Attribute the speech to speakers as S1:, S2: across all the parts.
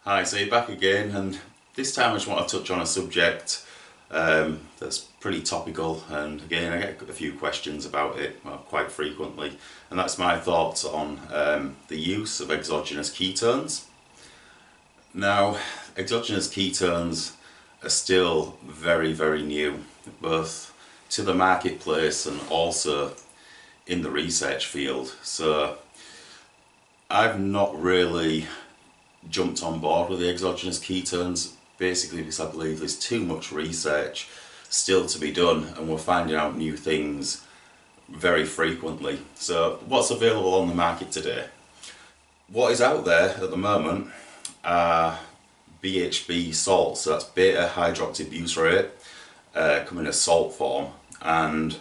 S1: Hi, so you're back again, and this time I just want to touch on a subject that's pretty topical, and again I get a few questions about it quite frequently, and that's my thoughts on the use of exogenous ketones. Now, exogenous ketones are still very new, both to the marketplace and also in the research field, so I've not really jumped on board with the exogenous ketones, basically because I believe there's too much research still to be done and we're finding out new things very frequently. So what's available on the market today? What is out there at the moment are BHB salts, so that's beta hydroxybutyrate, come in a salt form, and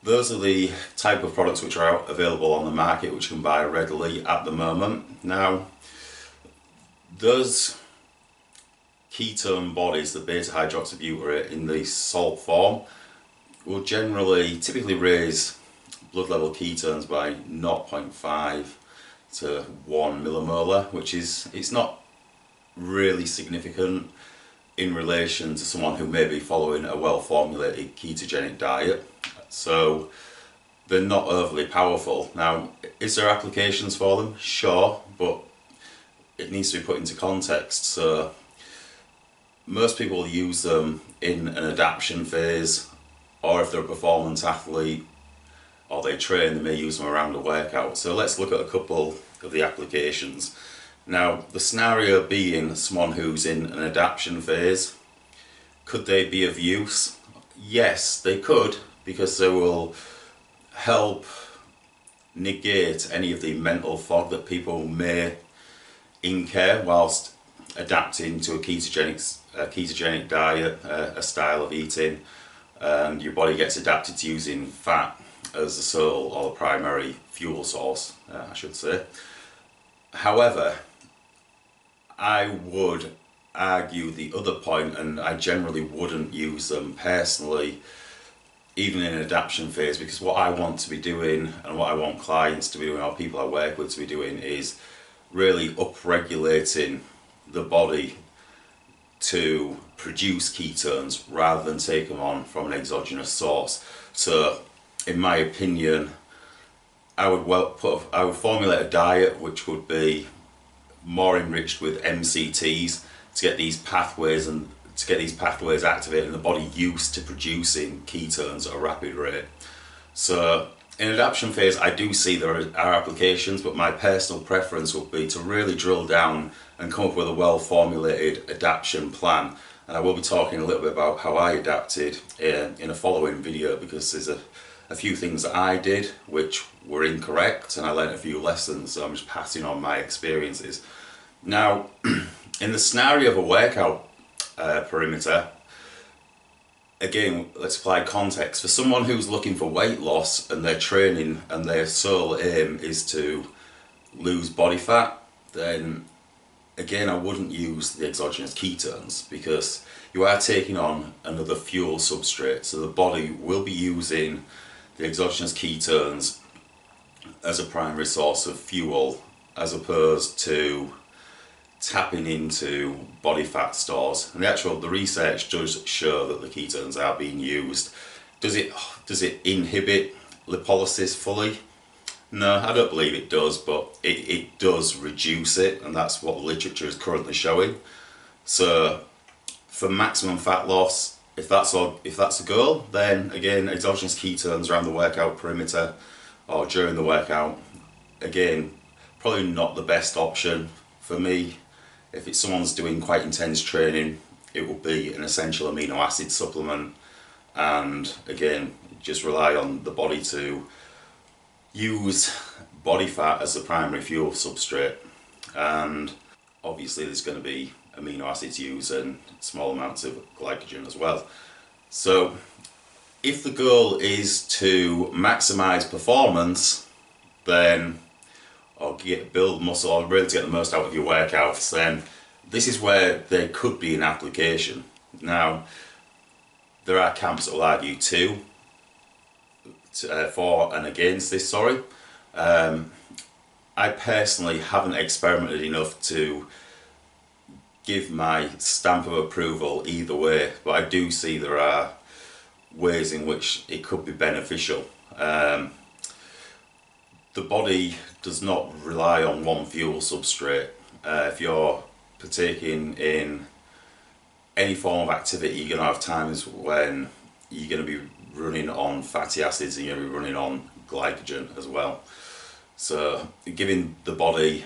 S1: those are the type of products which are available on the market which you can buy readily at the moment. Now, those ketone bodies, the beta hydroxybutyrate in the salt form, will typically raise blood level ketones by 0.5 to 1 millimolar, which is, it's not really significant in relation to someone who may be following a well formulated ketogenic diet. So they're not overly powerful. Now, is there applications for them? Sure, but it needs to be put into context. So most people use them in an adaptation phase, or if they're a performance athlete or they train, they may use them around a workout. So let's look at a couple of the applications. Now, the scenario being someone who's in an adaptation phase, could they be of use? Yes, they could, because they will help negate any of the mental fog that people may incur whilst adapting to a ketogenic diet, a style of eating, and your body gets adapted to using fat as the sole or the primary fuel source, I should say. However, I would argue the other point, and I generally wouldn't use them personally even in an adaptation phase, because what I want to be doing and what I want clients to be doing or people I work with to be doing is really upregulating the body to produce ketones rather than take them on from an exogenous source. So in my opinion, I would formulate a diet which would be more enriched with MCTs to get these pathways activated and the body used to producing ketones at a rapid rate. So in adaptation phase, I do see there are applications, but my personal preference would be to really drill down and come up with a well formulated adaptation plan. And I will be talking a little bit about how I adapted in a following video, because there's a few things that I did which were incorrect and I learned a few lessons, so I'm just passing on my experiences. Now, in the scenario of a workout perimeter, again, let's apply context. For someone who's looking for weight loss and they're training and their sole aim is to lose body fat, then again I wouldn't use the exogenous ketones, because you are taking on another fuel substrate, so the body will be using the exogenous ketones as a primary source of fuel as opposed to tapping into body fat stores. And the research does show that the ketones are being used. Does it inhibit lipolysis fully? No, I don't believe it does, but it does reduce it, and that's what the literature is currently showing. So for maximum fat loss, if that's the goal, then again, exogenous ketones around the workout perimeter or during the workout, again, probably not the best option for me. If someone's doing quite intense training, it will be an essential amino acid supplement, and again, just rely on the body to use body fat as the primary fuel substrate, and obviously there's going to be amino acids used and small amounts of glycogen as well. So if the goal is to maximize performance, then or build muscle, or really to get the most out of your workouts, then this is where there could be an application. Now, there are camps that will argue for and against this, I personally haven't experimented enough to give my stamp of approval either way, but I do see there are ways in which it could be beneficial. The body does not rely on one fuel substrate. If you're partaking in any form of activity, you're going to have times when you're going to be running on fatty acids and you're going to be running on glycogen as well. So giving the body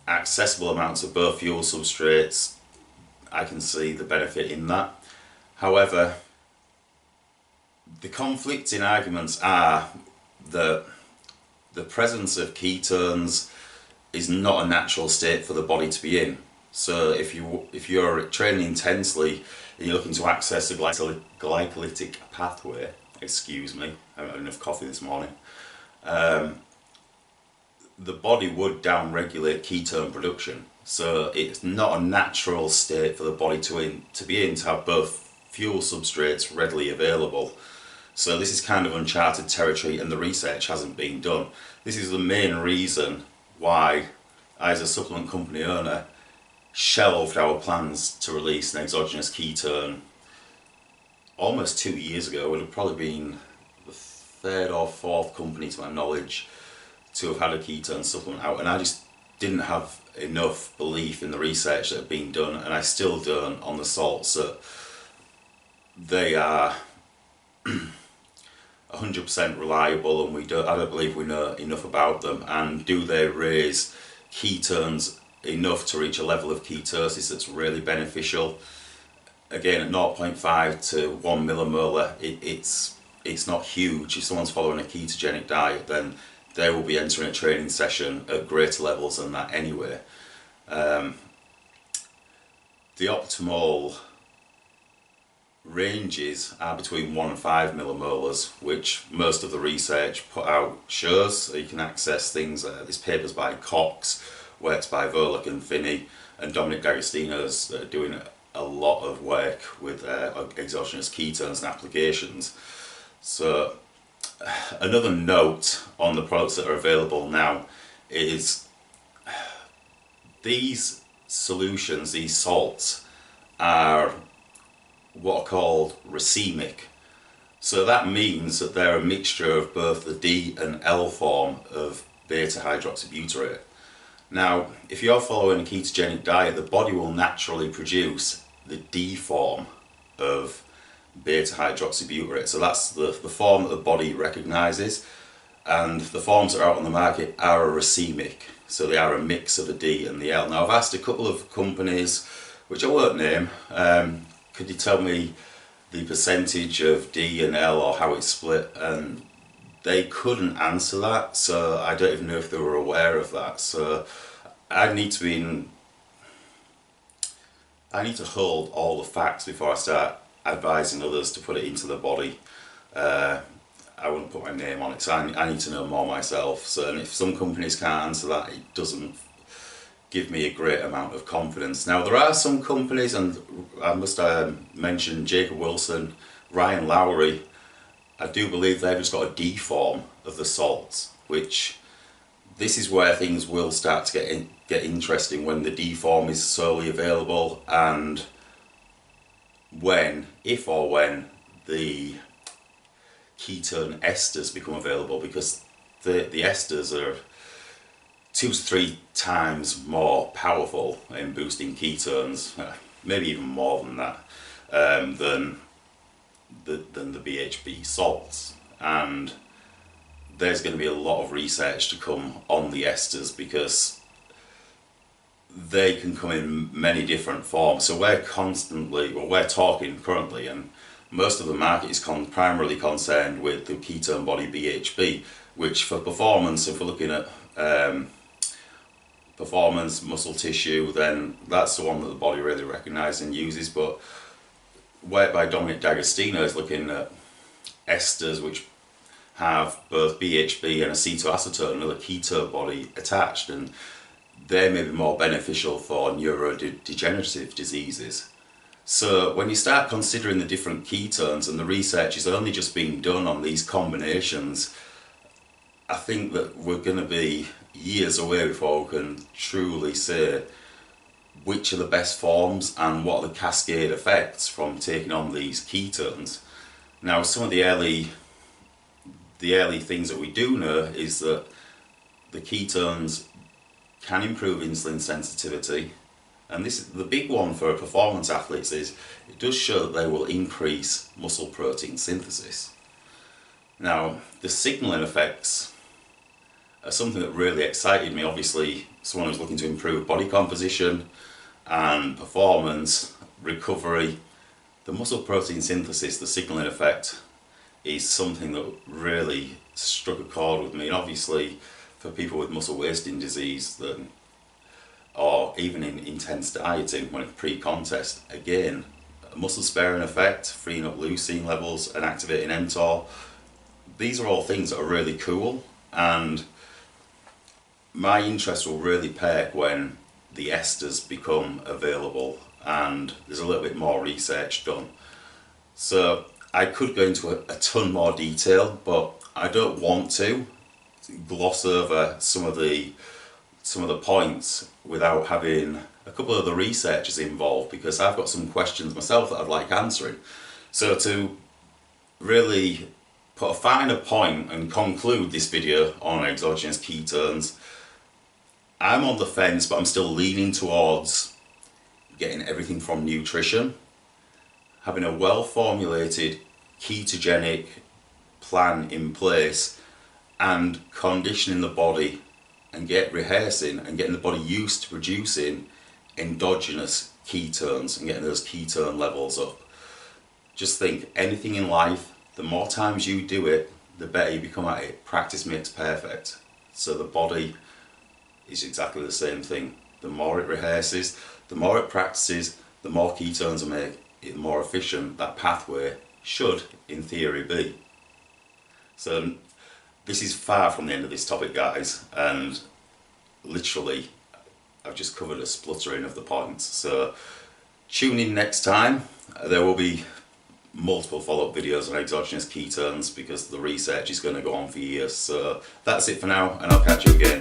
S1: accessible amounts of both fuel substrates, I can see the benefit in that. However, the conflicting arguments are that the presence of ketones is not a natural state for the body to be in. So if you're training intensely and you're looking to access the glycolytic pathway, excuse me, I haven't had enough coffee this morning, the body would down-regulate ketone production. So it's not a natural state for the body to be in to have both fuel substrates readily available. So this is kind of uncharted territory and the research hasn't been done. This is the main reason why I, as a supplement company owner, shelved our plans to release an exogenous ketone almost 2 years ago. It would have probably been the third or fourth company to my knowledge to have had a ketone supplement out, and I just didn't have enough belief in the research that had been done, and I still don't, on the salts. So they are 100% reliable, and I don't believe we know enough about them. And do they raise ketones enough to reach a level of ketosis that's really beneficial? Again, at 0.5 to 1 millimolar, it's not huge. If someone's following a ketogenic diet, then they will be entering a training session at greater levels than that anyway. The optimal ranges are between 1 and 5 millimolars, which most of the research put out shows. So you can access things, this paper's by Cox, works by Volek and Finney, and Dominic D'Agostino's doing a lot of work with exogenous ketones and applications. So another note on the products that are available now is these solutions, these salts, are what are called racemic. So that means that they're a mixture of both the D and L form of beta hydroxybutyrate. Now, if you're following a ketogenic diet, the body will naturally produce the D form of beta hydroxybutyrate. So that's the form that the body recognises, and the forms that are out on the market are a racemic. So they are a mix of the D and the L. Now, I've asked a couple of companies, which I won't name, could you tell me the percentage of D and L or how it's split? And they couldn't answer that, so I don't even know if they were aware of that. So I need to hold all the facts before I start advising others to put it into the body. I wouldn't put my name on it, so I need to know more myself. So, and if some companies can't answer that, it doesn't give me a great amount of confidence. Now, there are some companies, and I must mention Jacob Wilson, Ryan Lowry. I do believe they've just got a D form of the salts, which this is where things will start to get interesting, when the D form is solely available, and if or when the ketone esters become available, because the esters are 2 to 3 times more powerful in boosting ketones, maybe even more than that, than the BHB salts. And there's going to be a lot of research to come on the esters, because they can come in many different forms. So we're talking currently, and most of the market is primarily concerned with the ketone body BHB, which for performance, if we're looking at performance, muscle tissue, then that's the one that the body really recognises and uses. But work by Dominic D'Agostino is looking at esters which have both BHB and acetoacetone, another keto body, attached, and they may be more beneficial for neurodegenerative diseases. So when you start considering the different ketones, and the research is only just being done on these combinations, I think that we're going to be years away before we can truly say which are the best forms and what are the cascade effects from taking on these ketones. Now, some of the early things that we do know is that the ketones can improve insulin sensitivity, and this is the big one for performance athletes, is it does show that they will increase muscle protein synthesis. Now, the signaling effects are something that really excited me. Obviously, someone who's looking to improve body composition and performance, recovery, the muscle protein synthesis, the signaling effect, is something that really struck a chord with me. And obviously, for people with muscle wasting disease, or even in intense dieting when it's pre-contest, again, a muscle sparing effect, freeing up leucine levels and activating mTOR. These are all things that are really cool, and my interest will really perk when the esters become available and there's a little bit more research done. So I could go into a ton more detail, but I don't want to gloss over some of the points without having a couple of the researchers involved, because I've got some questions myself that I'd like answering. So to really put a finer point and conclude this video on exogenous ketones, I'm on the fence, but I'm still leaning towards getting everything from nutrition, having a well-formulated ketogenic plan in place, and conditioning the body and rehearsing and getting the body used to producing endogenous ketones and getting those ketone levels up. Just think, anything in life, the more times you do it, the better you become at it. Practice makes perfect. So the body is exactly the same thing. The more it rehearses, the more it practices, the more ketones are made, the more efficient that pathway should, in theory, be. So this is far from the end of this topic, guys, and literally I've just covered a spluttering of the points. So tune in next time. There will be multiple follow-up videos on exogenous ketones because the research is going to go on for years. So that's it for now, and I'll catch you again.